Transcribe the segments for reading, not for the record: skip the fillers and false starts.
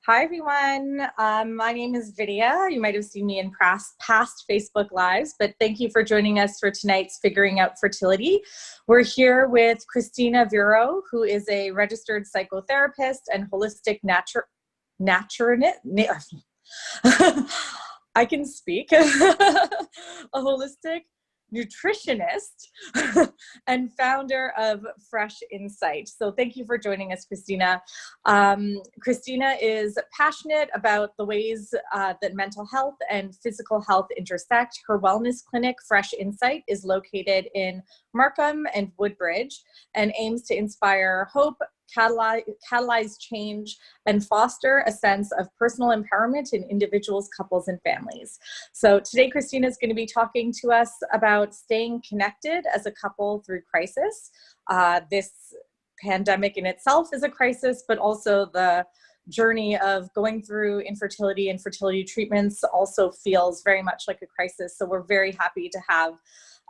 Hi, everyone. My name is Vidya. You might have seen me in past Facebook Lives, but thank you for joining us for tonight's Figuring Out Fertility. We're here with Kristina Virro, who is a registered psychotherapist and holistic I can speak. A holistic nutritionist and founder of Fresh Insight. So thank you for joining us, Kristina. Kristina is passionate about the ways that mental health and physical health intersect. Her wellness clinic, Fresh Insight, is located in Markham and Woodbridge and aims to inspire hope, catalyze change, and foster a sense of personal empowerment in individuals, couples, and families. So today, Kristina is going to be talking to us about staying connected as a couple through crisis. This pandemic in itself is a crisis, but also the journey of going through infertility and fertility treatments also feels very much like a crisis. So we're very happy to have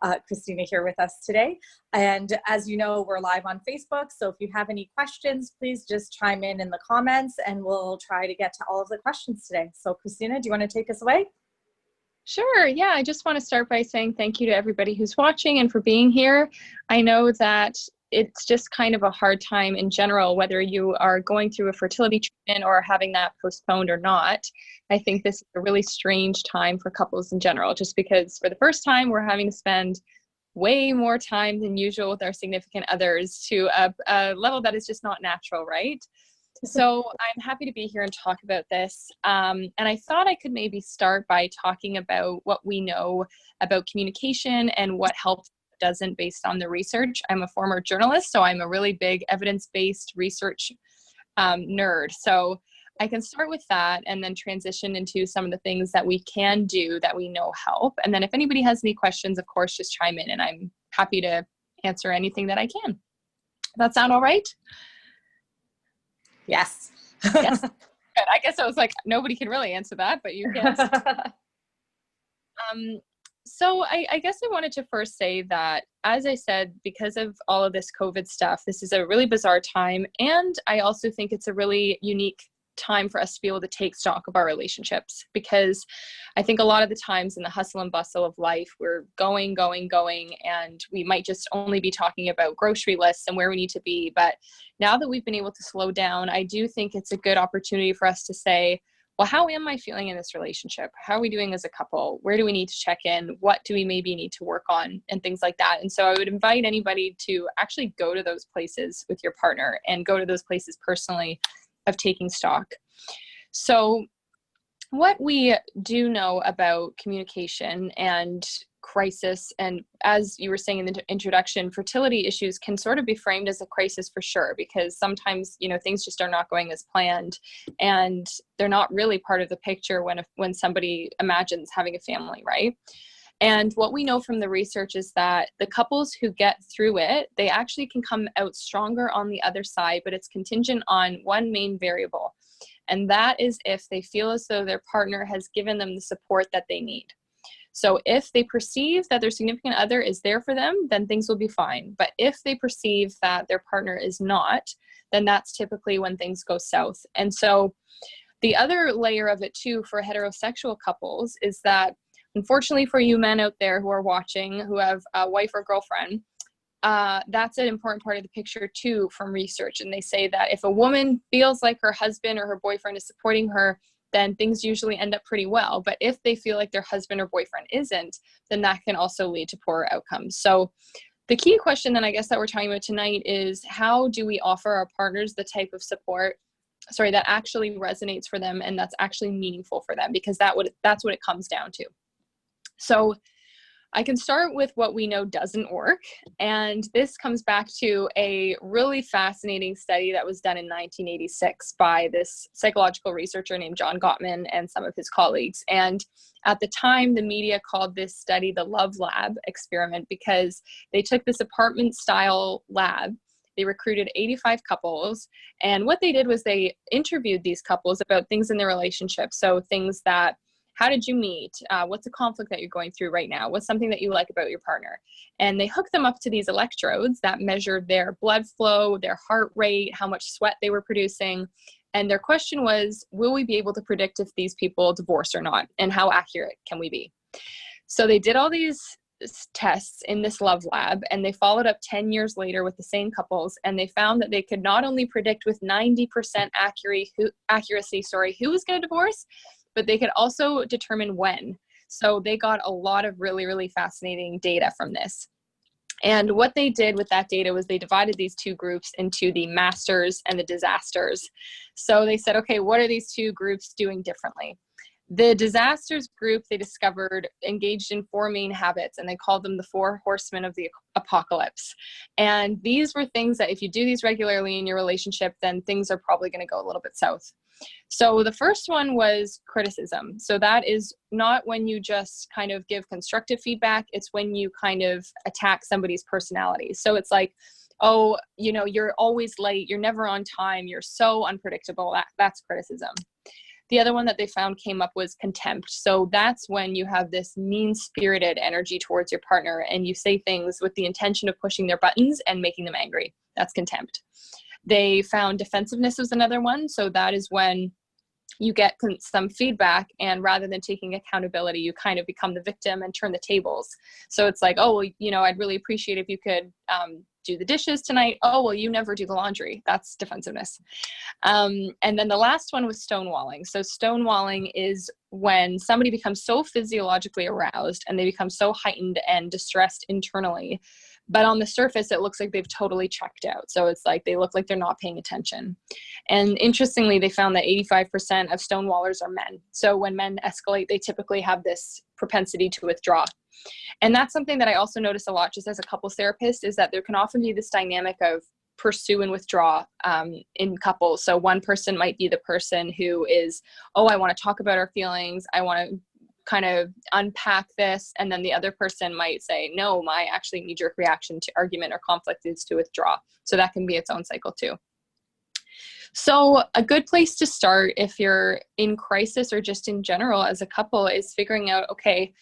Kristina here with us today. And as you know, we're live on Facebook. So if you have any questions, please just chime in the comments and we'll try to get to all of the questions today. So Kristina, do you want to take us away? Sure. Yeah, I just want to start by saying thank you to everybody who's watching and for being here. I know that it's just kind of a hard time in general, whether you are going through a fertility treatment or having that postponed or not. I think this is a really strange time for couples in general, just because for the first time, we're having to spend way more time than usual with our significant others to a level that is just not natural, right? So I'm happy to be here and talk about this. And I thought I could maybe start by talking about what we know about communication and what helps doesn't based on the research. I'm a former journalist, so I'm a really big evidence-based research nerd. So I can start with that and then transition into some of the things that we can do that we know help. And then if anybody has any questions, of course, just chime in and I'm happy to answer anything that I can. Does that sound all right? Yes. Yes. Good. I guess I was like, nobody can really answer that, but you can. So I guess I wanted to first say that, as I said, because of all of this COVID stuff, this is a really bizarre time. And I also think it's a really unique time for us to be able to take stock of our relationships, because I think a lot of the times in the hustle and bustle of life, we're going, and we might just only be talking about grocery lists and where we need to be. But now that we've been able to slow down, I do think it's a good opportunity for us to say, well, how am I feeling in this relationship? How are we doing as a couple? Where do we need to check in? What do we maybe need to work on? And things like that. And so I would invite anybody to actually go to those places with your partner and go to those places personally of taking stock. So what we do know about communication and crisis, and as you were saying in the introduction, fertility issues can sort of be framed as a crisis for sure, because sometimes, things just are not going as planned and they're not really part of the picture when somebody imagines having a family, right? And what we know from the research is that the couples who get through it, they actually can come out stronger on the other side, but it's contingent on one main variable. And that is if they feel as though their partner has given them the support that they need. So if they perceive that their significant other is there for them, then things will be fine. But if they perceive that their partner is not, then that's typically when things go south. And so the other layer of it too for heterosexual couples is that, unfortunately for you men out there who are watching, who have a wife or girlfriend, that's an important part of the picture too from research. And they say that if a woman feels like her husband or her boyfriend is supporting her, then things usually end up pretty well. But if they feel like their husband or boyfriend isn't, then that can also lead to poorer outcomes. So the key question then I guess that we're talking about tonight is, how do we offer our partners the type of support that actually resonates for them and that's actually meaningful for them, because that's what it comes down to. So I can start with what we know doesn't work. And this comes back to a really fascinating study that was done in 1986 by this psychological researcher named John Gottman and some of his colleagues. And at the time, the media called this study the Love Lab experiment, because they took this apartment style lab. They recruited 85 couples. And what they did was they interviewed these couples about things in their relationship. So things that, how did you meet? What's a conflict that you're going through right now? What's something that you like about your partner? And they hooked them up to these electrodes that measured their blood flow, their heart rate, how much sweat they were producing. And their question was, will we be able to predict if these people divorce or not? And how accurate can we be? So they did all these tests in this love lab, and they followed up 10 years later with the same couples, and they found that they could not only predict with 90% accuracy who was going to divorce, but they could also determine when. So they got a lot of really, really fascinating data from this. And what they did with that data was they divided these two groups into the masters and the disasters. So they said, okay, what are these two groups doing differently? The disasters group, they discovered, engaged in 4 main habits, and they called them the 4 horsemen of the apocalypse. And these were things that if you do these regularly in your relationship, then things are probably going to go a little bit south. So the first one was criticism. So that is not when you just kind of give constructive feedback, it's when you kind of attack somebody's personality. So it's like, oh, you know, you're always late, you're never on time, you're so unpredictable. That's criticism. The other one that they found came up was contempt. So that's when you have this mean-spirited energy towards your partner and you say things with the intention of pushing their buttons and making them angry. That's contempt. They found defensiveness was another one. So that is when you get some feedback, and rather than taking accountability, you kind of become the victim and turn the tables. So it's like, oh, well, you know, I'd really appreciate if you could do the dishes tonight. Oh, well, you never do the laundry. That's defensiveness. And then the last one was stonewalling. So stonewalling is when somebody becomes so physiologically aroused and they become so heightened and distressed internally, but on the surface, it looks like they've totally checked out. So it's like they look like they're not paying attention. And interestingly, they found that 85% of stonewallers are men. So when men escalate, they typically have this propensity to withdraw. And that's something that I also notice a lot just as a couples therapist, is that there can often be this dynamic of pursue and withdraw in couples. So one person might be the person who is, oh, I want to talk about our feelings, I want to kind of unpack this, and then the other person might say, no, my actually knee-jerk reaction to argument or conflict is to withdraw. So that can be its own cycle too. So a good place to start if you're in crisis or just in general as a couple is figuring out, okay,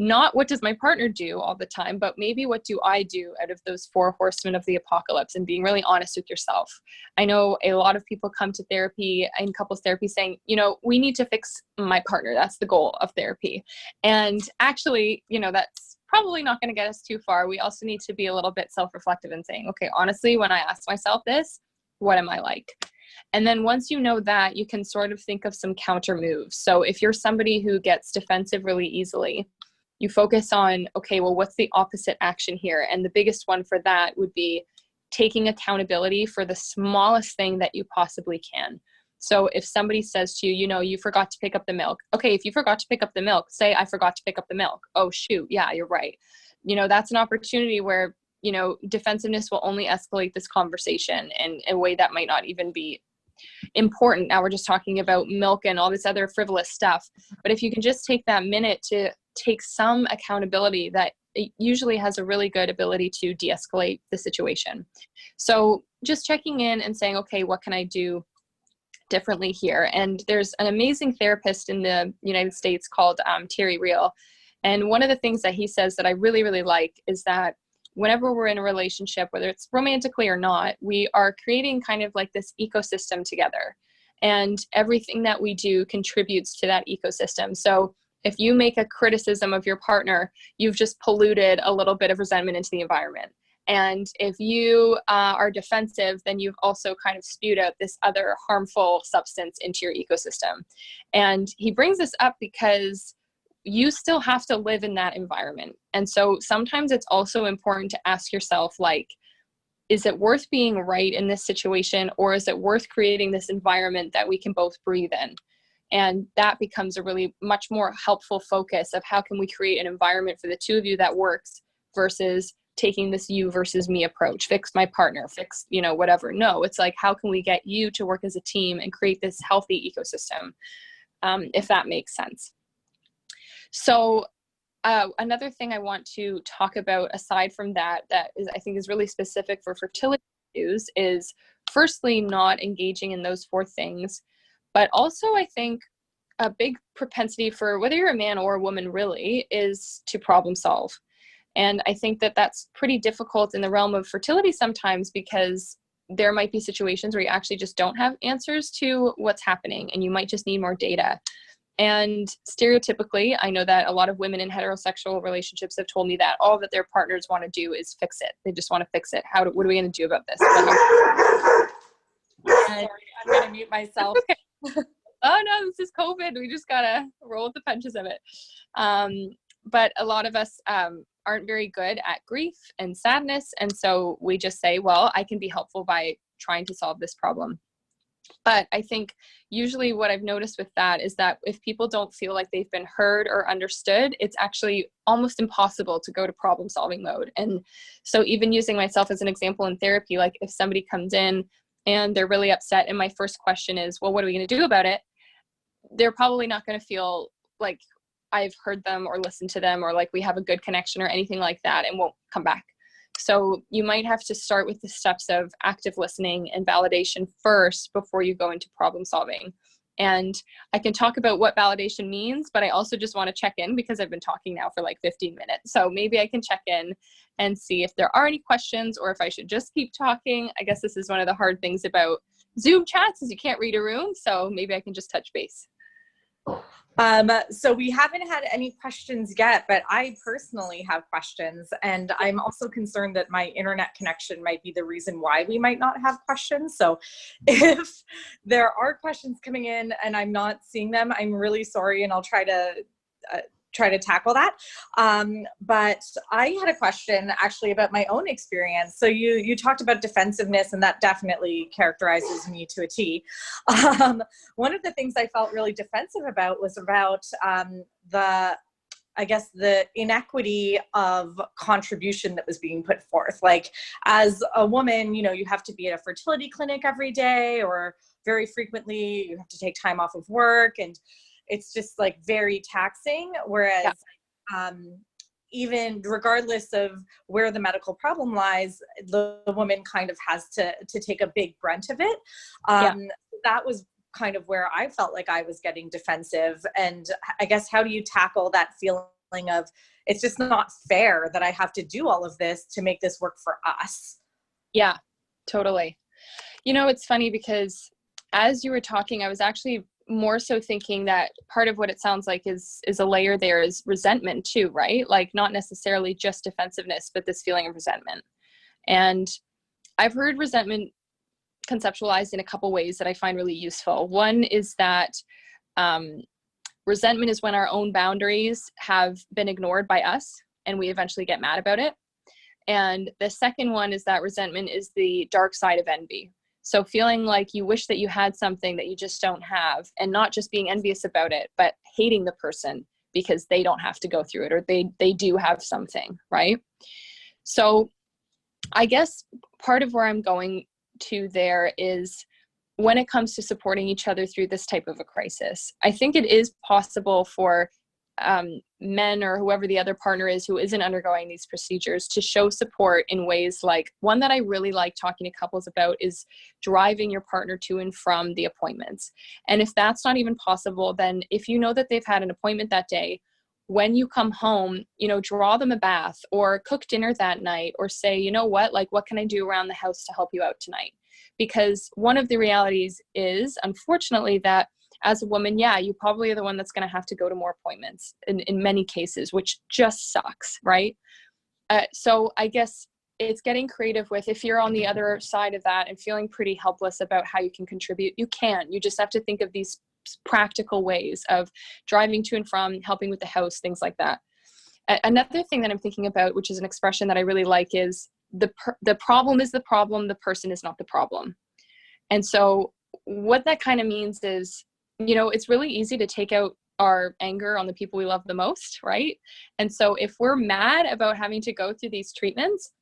not what does my partner do all the time, but maybe what do I do out of those 4 horsemen of the apocalypse, and being really honest with yourself. I know a lot of people come to therapy and couples therapy saying, you know, we need to fix my partner. That's the goal of therapy. And actually, you know, that's probably not going to get us too far. We also need to be a little bit self-reflective and saying, okay, honestly, when I ask myself this, what am I like? And then once you know that, you can sort of think of some counter moves. So if you're somebody who gets defensive really easily, you focus on, okay, well, what's the opposite action here? And the biggest one for that would be taking accountability for the smallest thing that you possibly can. So if somebody says to you, you know, you forgot to pick up the milk. Okay, if you forgot to pick up the milk, say, I forgot to pick up the milk. Oh, shoot, yeah, you're right. You know, that's an opportunity where, you know, defensiveness will only escalate this conversation in a way that might not even be important. Now we're just talking about milk and all this other frivolous stuff. But if you can just take that minute to take some accountability, that it usually has a really good ability to de-escalate the situation. So just checking in and saying, okay, what can I do differently here? And there's an amazing therapist in the United States called Thierry Real. And one of the things that he says that I really, really like is that whenever we're in a relationship, whether it's romantically or not, we are creating kind of like this ecosystem together. And everything that we do contributes to that ecosystem. So if you make a criticism of your partner, you've just polluted a little bit of resentment into the environment. And if you are defensive, then you've also kind of spewed out this other harmful substance into your ecosystem. And he brings this up because you still have to live in that environment. And so sometimes it's also important to ask yourself, like, is it worth being right in this situation, or is it worth creating this environment that we can both breathe in? And that becomes a really much more helpful focus of how can we create an environment for the two of you that works, versus taking this you versus me approach, fix my partner, fix, you know, whatever. No, it's like, how can we get you to work as a team and create this healthy ecosystem, if that makes sense. So another thing I want to talk about aside from that, that is, I think is really specific for fertility issues, is firstly, not engaging in those 4 things. But also, I think a big propensity for whether you're a man or a woman really is to problem solve. And I think that that's pretty difficult in the realm of fertility sometimes, because there might be situations where you actually just don't have answers to what's happening, and you might just need more data. And stereotypically, I know that a lot of women in heterosexual relationships have told me that all that their partners want to do is fix it. They just want to fix it. What are we going to do about this? Sorry, I'm going to mute myself. Okay. Oh no, this is COVID. We just got to roll with the punches of it. But a lot of us aren't very good at grief and sadness. And so we just say, well, I can be helpful by trying to solve this problem. But I think usually what I've noticed with that is that if people don't feel like they've been heard or understood, it's actually almost impossible to go to problem solving mode. And so even using myself as an example in therapy, like if somebody comes in and they're really upset and my first question is, well, what are we going to do about it? They're probably not going to feel like I've heard them or listened to them or like we have a good connection or anything like that, and won't come back. So you might have to start with the steps of active listening and validation first before you go into problem solving. And I can talk about what validation means, but I also just want to check in because I've been talking now for like 15 minutes. So maybe I can check in and see if there are any questions or if I should just keep talking. I guess this is one of the hard things about Zoom chats is you can't read a room. So maybe I can just touch base. So we haven't had any questions yet, but I personally have questions, and I'm also concerned that my internet connection might be the reason why we might not have questions. So if there are questions coming in and I'm not seeing them, I'm really sorry, and I'll try to tackle that. But I had a question actually about my own experience. So you talked about defensiveness, and that definitely characterizes me to a T. One of the things I felt really defensive about was about the inequity of contribution that was being put forth. Like as a woman, you have to be at a fertility clinic every day, or very frequently you have to take time off of work, and it's just like very taxing. Whereas even regardless of where the medical problem lies, the woman kind of has to take a big brunt of it. That was kind of where I felt like I was getting defensive. And I guess, how do you tackle that feeling of it's just not fair that I have to do all of this to make this work for us? Yeah, totally. It's funny because as you were talking, I was actually more so thinking that part of what it sounds like is a layer there is resentment too, right? Like not necessarily just defensiveness, but this feeling of resentment. And I've heard resentment conceptualized in a couple ways that I find really useful. One is that resentment is when our own boundaries have been ignored by us and we eventually get mad about it. And the second one is that resentment is the dark side of envy. So feeling like you wish that you had something that you just don't have, and not just being envious about it, but hating the person because they don't have to go through it, or they do have something, right? So I guess part of where I'm going to there is when it comes to supporting each other through this type of a crisis, I think it is possible for men or whoever the other partner is who isn't undergoing these procedures to show support in ways like, one that I really like talking to couples about is driving your partner to and from the appointments. And if that's not even possible, then if you know that they've had an appointment that day, when you come home, draw them a bath or cook dinner that night, or say, you know what, like, what can I do around the house to help you out tonight? Because one of the realities is, unfortunately, that as a woman, you probably are the one that's going to have to go to more appointments in many cases, which just sucks, right? So I guess it's getting creative with, if you're on the other side of that and feeling pretty helpless about how you can contribute, you just have to think of these practical ways of driving to and from, helping with the house, things like that. Another thing that I'm thinking about, which is an expression that I really like, is the problem is the problem, the person is not the problem. And so what that kind of means is, it's really easy to take out our anger on the people we love the most, right? And so if we're mad about having to go through these treatments,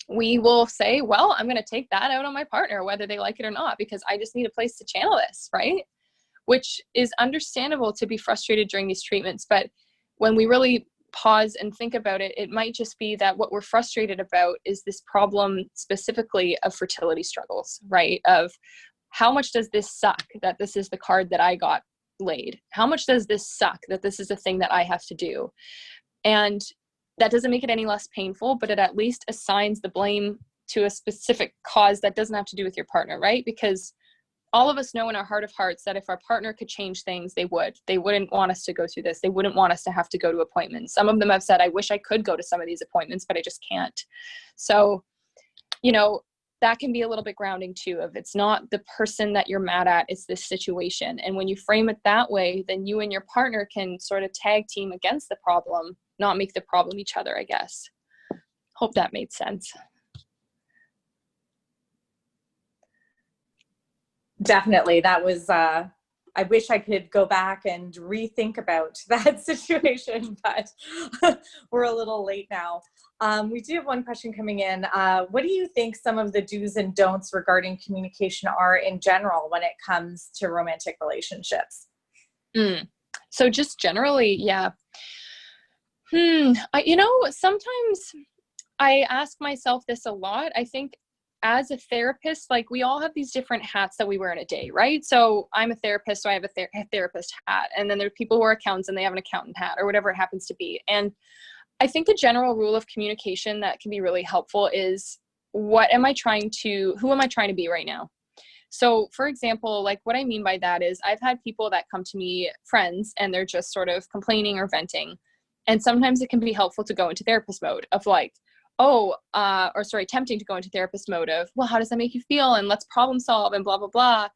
we will say, well, I'm going to take that out on my partner, whether they like it or not, because I just need a place to channel this, right? Which is understandable to be frustrated during these treatments. But when we really pause and think about it, it might just be that what we're frustrated about is this problem specifically of fertility struggles, right? Of how much does this suck that this is the card that I got laid? How much does this suck that this is a thing that I have to do? And that doesn't make it any less painful, but it at least assigns the blame to a specific cause that doesn't have to do with your partner, right? Because all of us know in our heart of hearts that if our partner could change things, they would. They wouldn't want us to go through this. They wouldn't want us to have to go to appointments. Some of them have said, I wish I could go to some of these appointments, but I just can't. So, that can be a little bit grounding too, of it's not the person that you're mad at, it's this situation. And when you frame it that way, then you and your partner can sort of tag team against the problem, not make the problem each other, I guess. Hope that made sense. Definitely. That was, I wish I could go back and rethink about that situation, but we're a little late now. We do have one question coming in. What do you think some of the do's and don'ts regarding communication are in general when it comes to romantic relationships? So just generally, yeah. Sometimes I ask myself this a lot. I think as a therapist, like we all have these different hats that we wear in a day, right? So I'm a therapist, so I have a therapist hat. And then there are people who are accountants and they have an accountant hat or whatever it happens to be. And I think the general rule of communication that can be really helpful is who am I trying to be right now? So for example, like what I mean by that is I've had people that come to me, friends, and they're just sort of complaining or venting. And sometimes it can be helpful to go into therapist mode of like, tempting to go into therapist mode of, well, how does that make you feel? And let's problem solve and blah, blah, blah.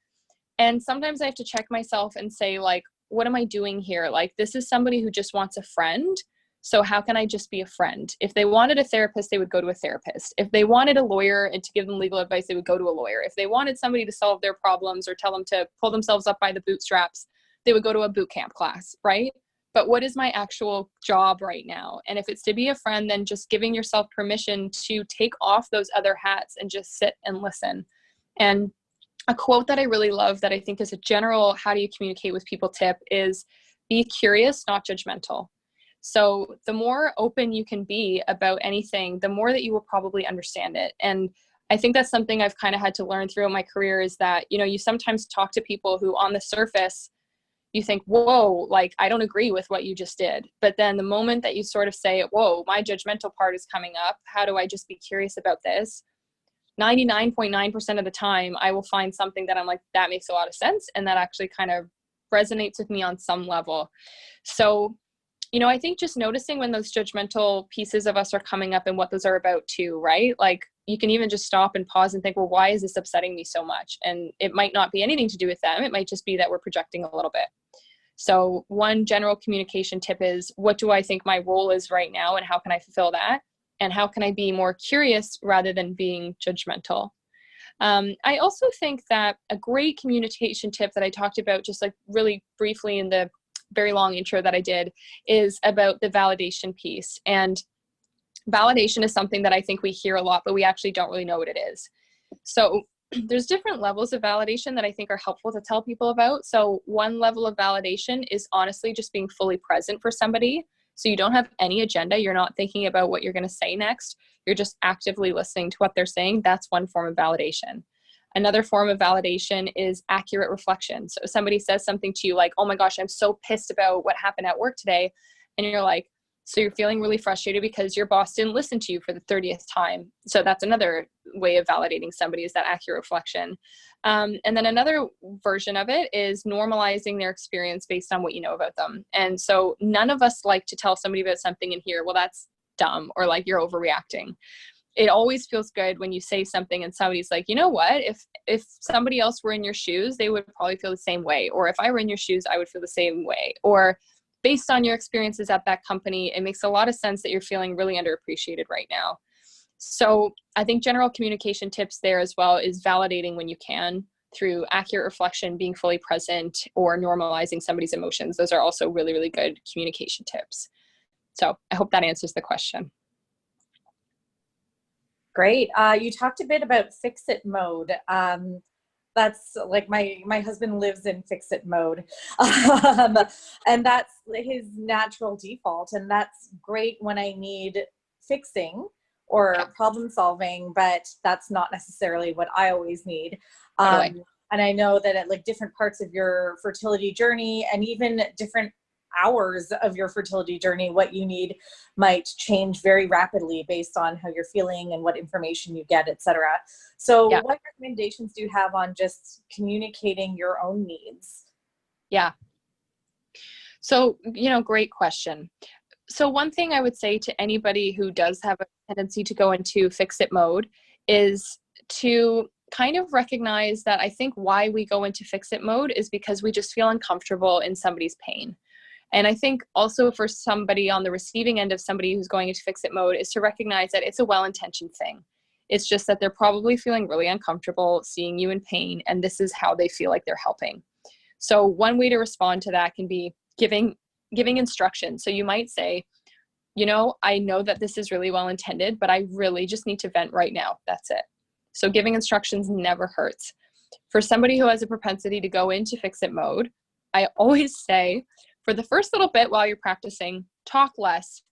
And sometimes I have to check myself and say, like, what am I doing here? Like, this is somebody who just wants a friend. So how can I just be a friend? If they wanted a therapist, they would go to a therapist. If they wanted a lawyer and to give them legal advice, they would go to a lawyer. If they wanted somebody to solve their problems or tell them to pull themselves up by the bootstraps, they would go to a boot camp class, right? But what is my actual job right now? And if it's to be a friend, then just giving yourself permission to take off those other hats and just sit and listen. And a quote that I really love that I think is a general how do you communicate with people tip is be curious, not judgmental. So the more open you can be about anything, the more that you will probably understand it. And I think that's something I've kind of had to learn throughout my career is that, you sometimes talk to people who on the surface, you think, whoa, like, I don't agree with what you just did. But then the moment that you sort of say, whoa, my judgmental part is coming up. How do I just be curious about this? 99.9% of the time, I will find something that I'm like, that makes a lot of sense. And that actually kind of resonates with me on some level. So, I think just noticing when those judgmental pieces of us are coming up and what those are about too, right? Like you can even just stop and pause and think, well, why is this upsetting me so much? And it might not be anything to do with them. It might just be that we're projecting a little bit. So one general communication tip is, what do I think my role is right now and how can I fulfill that? And how can I be more curious rather than being judgmental? I also think that a great communication tip that I talked about just like really briefly in the very long intro that I did is about the validation piece. And validation is something that I think we hear a lot, but we actually don't really know what it is. So there's different levels of validation that I think are helpful to tell people about. So one level of validation is honestly just being fully present for somebody. So you don't have any agenda. You're not thinking about what you're going to say next. You're just actively listening to what they're saying. That's one form of validation. Another form of validation is accurate reflection. So if somebody says something to you like, oh my gosh, I'm so pissed about what happened at work today. And you're like, so you're feeling really frustrated because your boss didn't listen to you for the 30th time. So that's another way of validating somebody is that accurate reflection. And then another version of it is normalizing their experience based on what you know about them. And so none of us like to tell somebody about something and hear, well, that's dumb or like you're overreacting. It always feels good when you say something and somebody's like, you know what, if somebody else were in your shoes, they would probably feel the same way. Or if I were in your shoes, I would feel the same way. Or based on your experiences at that company, it makes a lot of sense that you're feeling really underappreciated right now. So I think general communication tips there as well is validating when you can through accurate reflection, being fully present, or normalizing somebody's emotions. Those are also really, really good communication tips. So I hope that answers the question. Great. You talked a bit about fix-it mode. That's like my husband lives in fix-it mode. And that's his natural default. And that's great when I need fixing or problem solving, but that's not necessarily what I always need. And I know that at like different parts of your fertility journey and even different hours of your fertility journey, what you need might change very rapidly based on how you're feeling and what information you get, etc. So Yeah. what recommendations do you have on just communicating your own needs? Yeah. So, great question. So one thing I would say to anybody who does have a tendency to go into fix-it mode is to kind of recognize that I think why we go into fix-it mode is because we just feel uncomfortable in somebody's pain. And I think also for somebody on the receiving end of somebody who's going into fix-it mode is to recognize that it's a well-intentioned thing. It's just that they're probably feeling really uncomfortable seeing you in pain, and this is how they feel like they're helping. So one way to respond to that can be giving instruction. So you might say, I know that this is really well intended, but I really just need to vent right now. That's it. So giving instructions never hurts. For somebody who has a propensity to go into fix-it mode, I always say, for the first little bit while you're practicing, talk less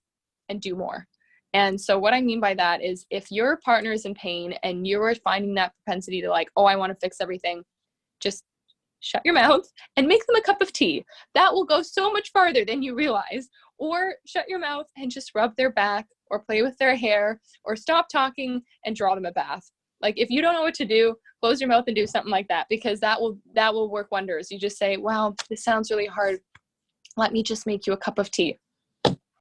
and do more. And so what I mean by that is if your partner is in pain and you're finding that propensity to like, oh, I want to fix everything, just shut your mouth and make them a cup of tea. That will go so much farther than you realize. Or shut your mouth and just rub their back or play with their hair or stop talking and draw them a bath. Like if you don't know what to do, close your mouth and do something like that, because that will work wonders. You just say, wow, this sounds really hard. Let me just make you a cup of tea.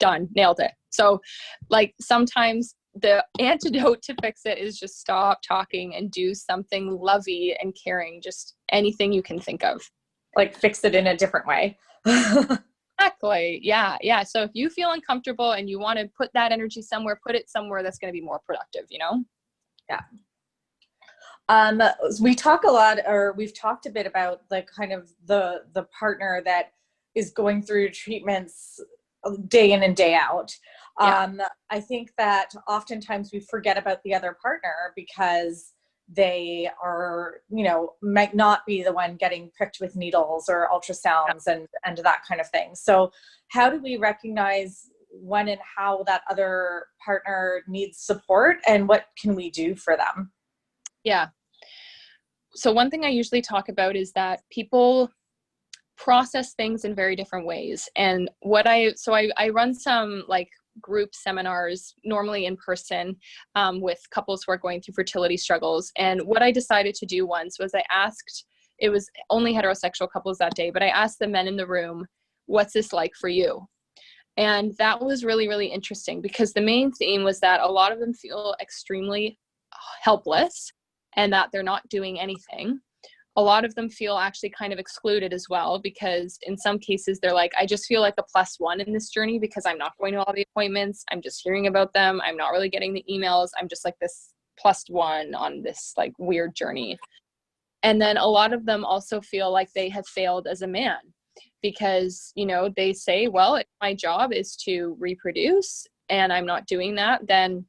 Done. Nailed it. So like sometimes the antidote to fix it is just stop talking and do something lovey and caring, just anything you can think of. Like fix it in a different way. Exactly. Yeah. Yeah. So if you feel uncomfortable and you want to put that energy somewhere, put it somewhere that's going to be more productive, Yeah. We talk a lot, or we've talked a bit about the kind of the partner that is going through treatments day in and day out. Yeah. I think that oftentimes we forget about the other partner because they are, might not be the one getting pricked with needles or ultrasounds and that kind of thing. So how do we recognize when and how that other partner needs support, and what can we do for them? Yeah. So one thing I usually talk about is that people process things in very different ways. And I run some like group seminars, normally in person, with couples who are going through fertility struggles. And what I decided to do once was it was only heterosexual couples that day, but I asked the men in the room, what's this like for you? And that was really, really interesting because the main theme was that a lot of them feel extremely helpless and that they're not doing anything. A lot of them feel actually kind of excluded as well, because in some cases they're like, I just feel like a +1 in this journey because I'm not going to all the appointments. I'm just hearing about them. I'm not really getting the emails. I'm just like this +1 on this like weird journey. And then a lot of them also feel like they have failed as a man because, they say, well, if my job is to reproduce and I'm not doing that, then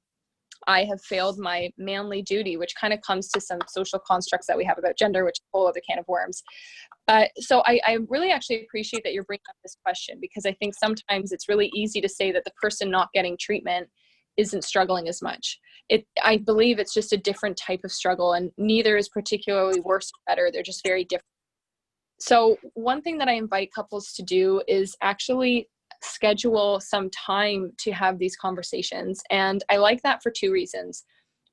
I have failed my manly duty, which kind of comes to some social constructs that we have about gender, which is a whole other can of worms. So I really actually appreciate that you're bringing up this question, because I think sometimes it's really easy to say that the person not getting treatment isn't struggling as much. I believe it's just a different type of struggle, and neither is particularly worse or better. They're just very different. So one thing that I invite couples to do is actually schedule some time to have these conversations. And I like that for two reasons.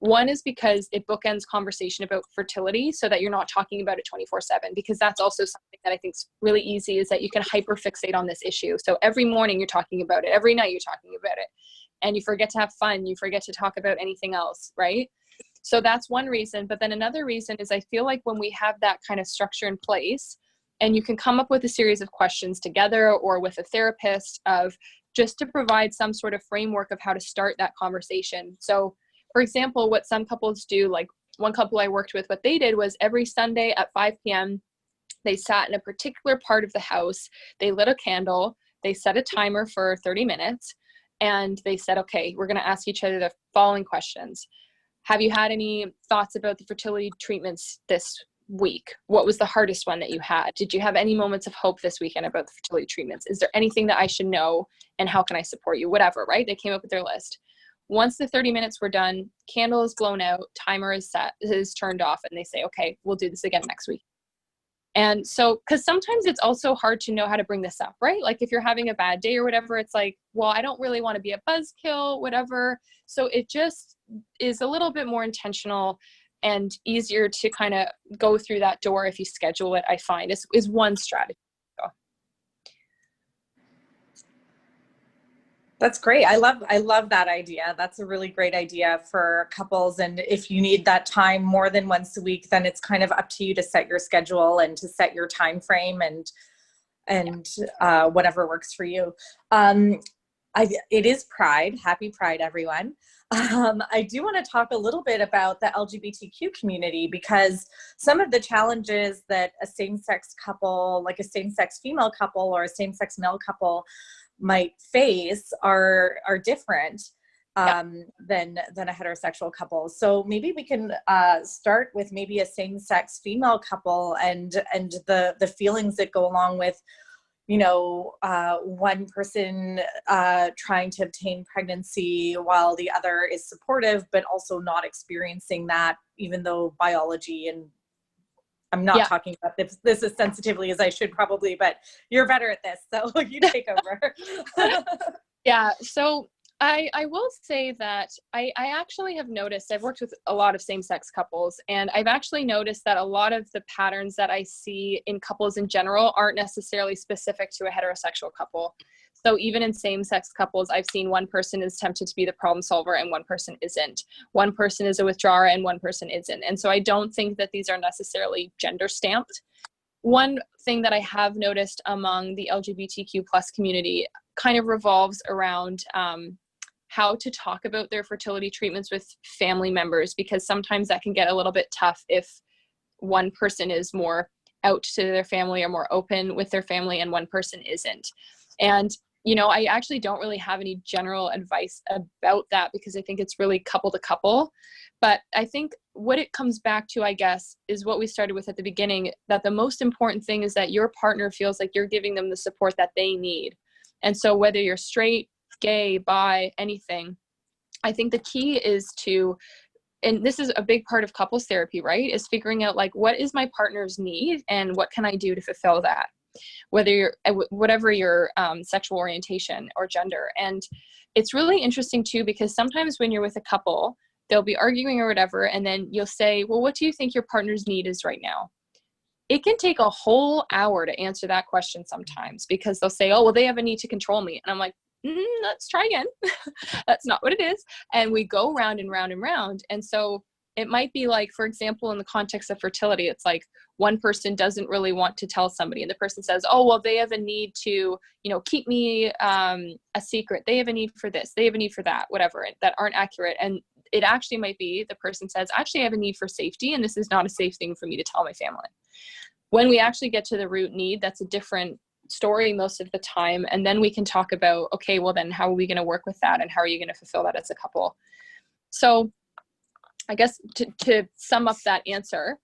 One is because it bookends conversation about fertility so that you're not talking about it 24/7, because that's also something that I think is really easy, is that you can hyperfixate on this issue. So every morning you're talking about it, every night you're talking about it, and you forget to have fun. You forget to talk about anything else, right? So that's one reason. But then another reason is I feel like when we have that kind of structure in place, and you can come up with a series of questions together or with a therapist of just to provide some sort of framework of how to start that conversation. So for example, what some couples do, like one couple I worked with, what they did was every Sunday at 5 p.m., they sat in a particular part of the house, they lit a candle, they set a timer for 30 minutes, and they said, okay, we're going to ask each other the following questions. Have you had any thoughts about the fertility treatments this week? What was the hardest one that you had? Did you have any moments of hope this weekend about the fertility treatments? Is there anything that I should know, and how can I support you? Whatever, right? They came up with their list. Once the 30 minutes were done, candle is blown out, timer is set, is turned off, and they say, okay, we'll do this again next week. And so, because sometimes it's also hard to know how to bring this up, right? Like if you're having a bad day or whatever, it's like, well, I don't really want to be a buzzkill, whatever. So it just is a little bit more intentional and easier to kind of go through that door if you schedule it, I find is one strategy. That's great. I love that idea. That's a really great idea for couples. And if you need that time more than once a week, then it's kind of up to you to set your schedule and to set your time frame and whatever works for you. It is Pride. Happy Pride, everyone. I do want to talk a little bit about the LGBTQ community, because some of the challenges that a same-sex couple, like a same-sex female couple or a same-sex male couple, might face are different than a heterosexual couple. So maybe we can start with maybe a same-sex female couple and the feelings that go along with, you know, one person trying to obtain pregnancy while the other is supportive, but also not experiencing that, even though biology, and I'm not talking about this as sensitively as I should probably, but you're better at this, so you take over. Yeah, so I will say that I actually have noticed, I've worked with a lot of same-sex couples, and I've actually noticed that a lot of the patterns that I see in couples in general aren't necessarily specific to a heterosexual couple. So even in same-sex couples, I've seen one person is tempted to be the problem solver and one person isn't. One person is a withdrawer and one person isn't. And so I don't think that these are necessarily gender stamped. One thing that I have noticed among the LGBTQ plus community kind of revolves around how to talk about their fertility treatments with family members, because sometimes that can get a little bit tough if one person is more out to their family or more open with their family and one person isn't. And you know, I actually don't really have any general advice about that, because I think it's really couple to couple. But I think what it comes back to, I guess, is what we started with at the beginning, that the most important thing is that your partner feels like you're giving them the support that they need. And so whether you're straight, gay, bi, anything, I think the key is to, and this is a big part of couples therapy, right, is figuring out like, what is my partner's need and what can I do to fulfill that? Whether you're, whatever your sexual orientation or gender. And it's really interesting too, because sometimes when you're with a couple, they'll be arguing or whatever, and then you'll say, well, what do you think your partner's need is right now? It can take a whole hour to answer that question sometimes, because they'll say, oh, well, they have a need to control me. And I'm like, let's try again. That's not what it is. And we go round and round and round. And so it might be like, for example, in the context of fertility, it's like one person doesn't really want to tell somebody, and the person says, oh, well, they have a need to, you know, keep me a secret. They have a need for this. They have a need for that, whatever, that aren't accurate. And it actually might be the person says, actually, I have a need for safety, and this is not a safe thing for me to tell my family. When we actually get to the root need, that's a different story most of the time. And then we can talk about, okay, well, then how are we going to work with that? And how are you going to fulfill that as a couple? So I guess to sum up that answer,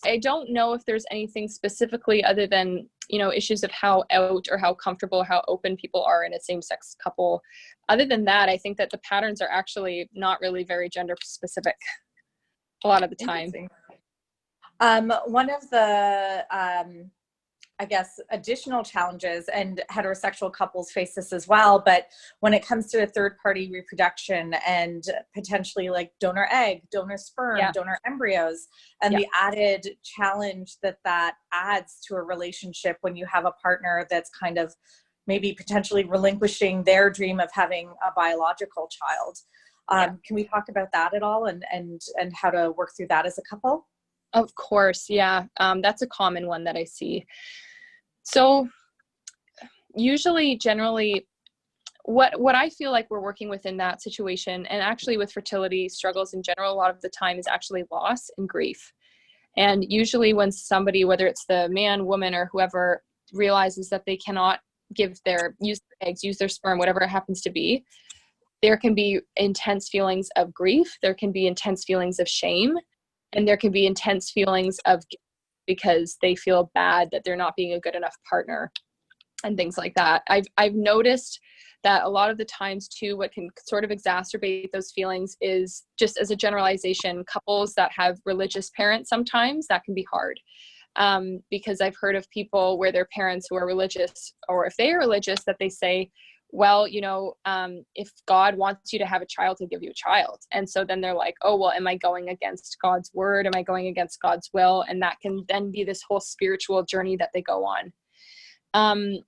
I don't know if there's anything specifically other than, you know, issues of how out or how comfortable or how open people are in a same-sex couple. Other than that, I think that the patterns are actually not really very gender specific a lot of the time. One of the, I guess, additional challenges, and heterosexual couples face this as well, but when it comes to a third-party reproduction and potentially like donor egg, donor sperm, donor embryos, and the added challenge that adds to a relationship when you have a partner that's kind of maybe potentially relinquishing their dream of having a biological child. Can we talk about that at all, and how to work through that as a couple? Of course, yeah. That's a common one that I see. So usually, generally, what I feel like we're working with in that situation, and actually with fertility struggles in general, a lot of the time is actually loss and grief. And usually when somebody, whether it's the man, woman, or whoever, realizes that they cannot use their eggs, use their sperm, whatever it happens to be, there can be intense feelings of grief. There can be intense feelings of shame. And there can be intense feelings of guilt because they feel bad that they're not being a good enough partner and things like that. I've noticed that a lot of the times too, what can sort of exacerbate those feelings is, just as a generalization, couples that have religious parents, sometimes that can be hard. because I've heard of people where their parents who are religious, or if they are religious, that they say, well, you know, if God wants you to have a child, he'll give you a child. And so then they're like, oh, well, am I going against God's word? Am I going against God's will? And that can then be this whole spiritual journey that they go on.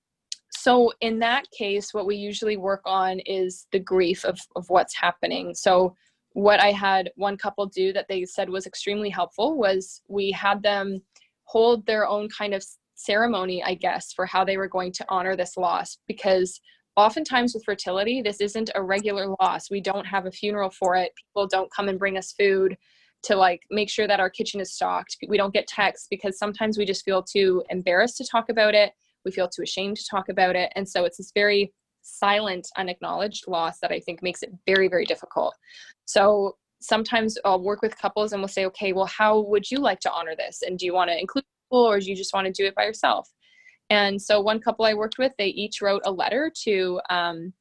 So in that case, what we usually work on is the grief of what's happening. So what I had one couple do that they said was extremely helpful was we had them hold their own kind of ceremony, I guess, for how they were going to honor this loss, because oftentimes with fertility, this isn't a regular loss. We don't have a funeral for it. People don't come and bring us food to like make sure that our kitchen is stocked. We don't get texts because sometimes we just feel too embarrassed to talk about it. We feel too ashamed to talk about it. And so it's this very silent, unacknowledged loss that I think makes it very, very difficult. So sometimes I'll work with couples and we'll say, okay, well, how would you like to honor this? And do you want to include people, or do you just want to do it by yourself? And so one couple I worked with, they each wrote a letter to, you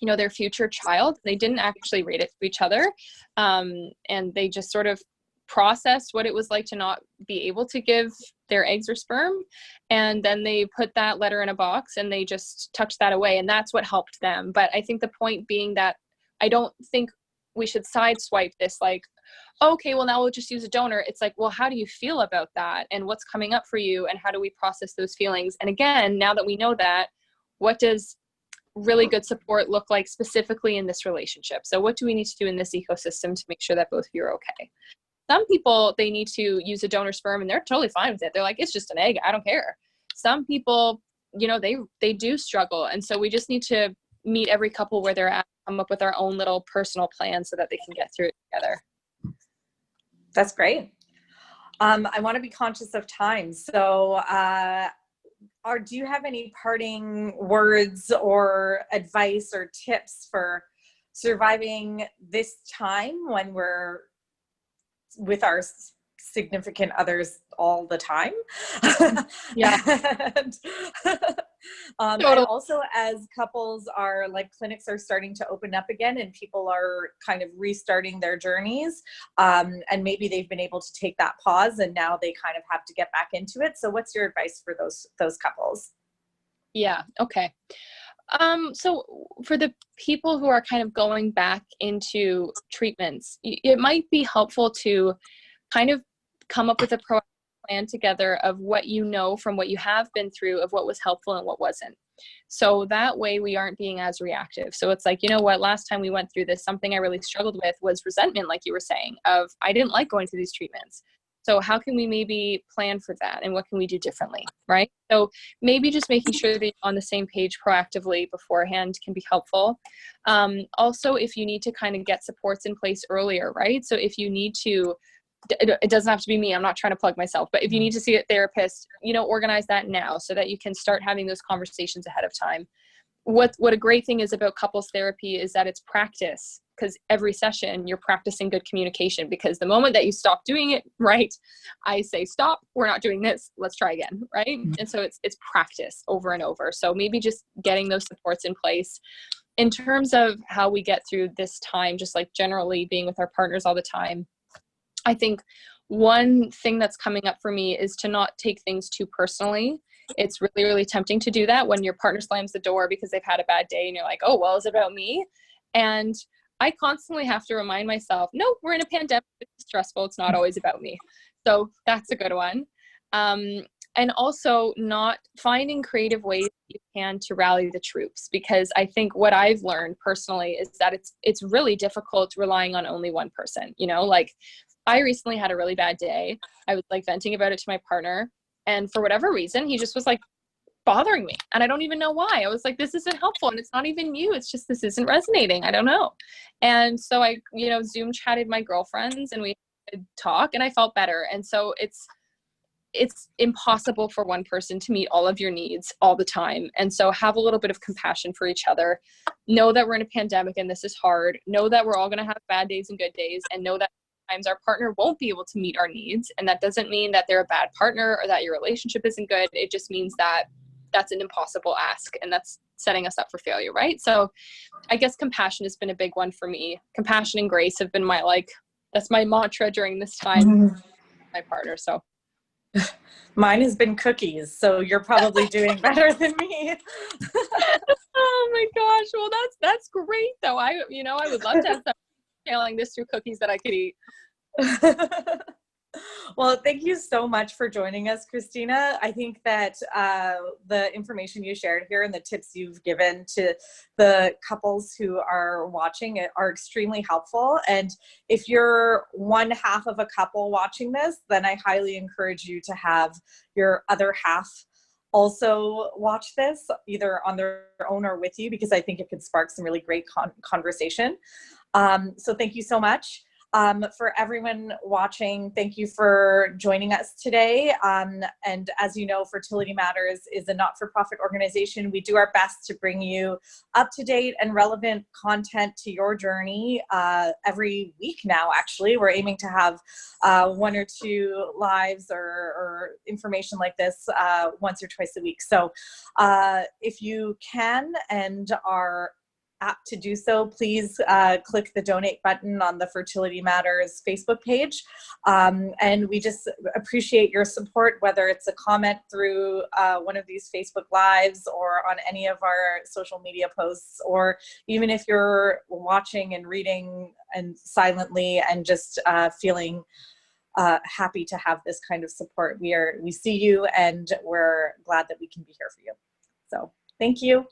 know, their future child. They didn't actually read it to each other. And they just sort of processed what it was like to not be able to give their eggs or sperm. And then they put that letter in a box and they just tucked that away. And that's what helped them. But I think the point being that I don't think we should sideswipe this like, okay, well, now we'll just use a donor. It's like, well, how do you feel about that? And what's coming up for you? And how do we process those feelings? And again, now that we know that, what does really good support look like specifically in this relationship? So what do we need to do in this ecosystem to make sure that both of you are okay? Some people, they need to use a donor sperm and they're totally fine with it. They're like, it's just an egg, I don't care. Some people, you know, they do struggle. And so we just need to meet every couple where they're at, come up with our own little personal plan so that they can get through it together. That's great. I want to be conscious of time. So do you have any parting words or advice or tips for surviving this time when we're with our significant others all the time? Yeah. And also as couples are like, clinics are starting to open up again and people are kind of restarting their journeys, and maybe they've been able to take that pause and now they kind of have to get back into it. So what's your advice for those couples? Yeah. Okay. So for the people who are kind of going back into treatments, it might be helpful to kind of come up with a proactive plan together of what you know from what you have been through, of what was helpful and what wasn't. So that way we aren't being as reactive. So it's like, you know what, last time we went through this, something I really struggled with was resentment, like you were saying, of I didn't like going through these treatments. So how can we maybe plan for that and what can we do differently, right? So maybe just making sure that you're on the same page proactively beforehand can be helpful. Also, if you need to kind of get supports in place earlier, right? So if you need to, it doesn't have to be me, I'm not trying to plug myself, but if you need to see a therapist, you know, organize that now so that you can start having those conversations ahead of time. What a great thing is about couples therapy is that it's practice, because every session you're practicing good communication, because the moment that you stop doing it, right, I say, stop, we're not doing this, let's try again, right? Mm-hmm. And so it's practice over and over. So maybe just getting those supports in place. In terms of how we get through this time, just like generally being with our partners all the time, I think one thing that's coming up for me is to not take things too personally. It's really, really tempting to do that when your partner slams the door because they've had a bad day and you're like, oh, well, is it about me? And I constantly have to remind myself, no, we're in a pandemic, it's stressful, it's not always about me. So that's a good one. And also not finding creative ways you can to rally the troops, because I think what I've learned personally is that it's really difficult relying on only one person. You know, like I recently had a really bad day. I was like venting about it to my partner, and for whatever reason, he just was like bothering me. And I don't even know why. I was like, this isn't helpful. And it's not even you. It's just, this isn't resonating. I don't know. And so I, you know, Zoom chatted my girlfriends and we could talk and I felt better. And so it's impossible for one person to meet all of your needs all the time. And so have a little bit of compassion for each other. Know that we're in a pandemic and this is hard. Know that we're all going to have bad days and good days, and know that sometimes our partner won't be able to meet our needs. And that doesn't mean that they're a bad partner or that your relationship isn't good. It just means that that's an impossible ask and that's setting us up for failure, right? So I guess compassion has been a big one for me. Compassion and grace have been that's my mantra during this time, my partner. So Mine has been cookies, so you're probably doing better than me. Oh my gosh. Well, that's great though. I would love to have some channeling this through cookies that I could eat. Well, thank you so much for joining us, Kristina. I think that the information you shared here and the tips you've given to the couples who are watching it are extremely helpful. And if you're one half of a couple watching this, then I highly encourage you to have your other half also watch this, either on their own or with you, because I think it could spark some really great conversation. So thank you so much. For everyone watching, thank you for joining us today. And as you know, Fertility Matters is a not-for-profit organization. We do our best to bring you up-to-date and relevant content to your journey every week now, actually. We're aiming to have 1 or 2 lives or information like this once or twice a week. So if you can and are apt to do so, please click the donate button on the Fertility Matters Facebook page. And we just appreciate your support, whether it's a comment through one of these Facebook Lives or on any of our social media posts, or even if you're watching and reading and silently and just feeling happy to have this kind of support. We see you, and we're glad that we can be here for you. So thank you.